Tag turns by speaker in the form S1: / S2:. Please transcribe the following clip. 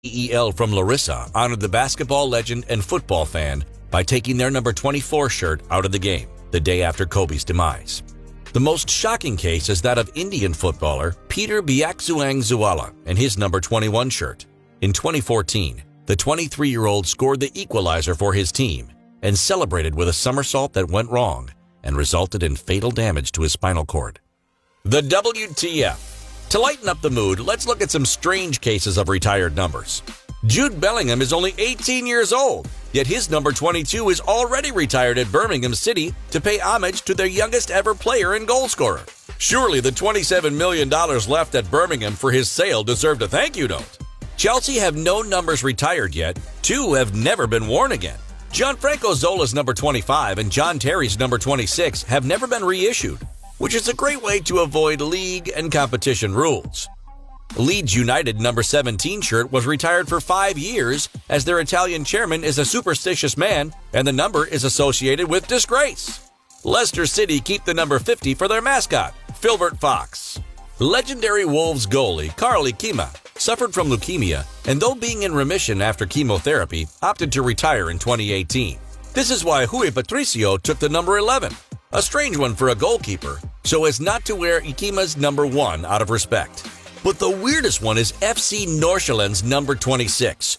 S1: EEL from Larissa honored the basketball legend and football fan by taking their number 24 shirt out of the game the day after Kobe's demise. The most shocking case is that of Indian footballer Peter Nghawng and his number 21 shirt. In 2014, the 23-year-old scored the equalizer for his team and celebrated with a somersault that went wrong and resulted in fatal damage to his spinal cord. The WTF. To lighten up the mood, let's look at some strange cases of retired numbers. Jude Bellingham is only 18 years old, yet his number 22 is already retired at Birmingham City to pay homage to their youngest ever player and goal scorer. Surely the $27 million left at Birmingham for his sale deserved a thank you note. Chelsea have no numbers retired yet. 2 have never been worn again. Gianfranco Zola's number 25 and John Terry's number 26 have never been reissued, which is a great way to avoid league and competition rules. Leeds United number 17 shirt was retired for 5 years as their Italian chairman is a superstitious man and the number is associated with disgrace. Leicester City keep the number 50 for their mascot, Filbert Fox. Legendary Wolves goalie Carl Ikema suffered from leukemia and, though being in remission after chemotherapy, opted to retire in 2018. This is why Rui Patricio took the number 11, a strange one for a goalkeeper, so as not to wear Ikema's number 1 out of respect. But the weirdest one is FC Nordsjælland's number 26,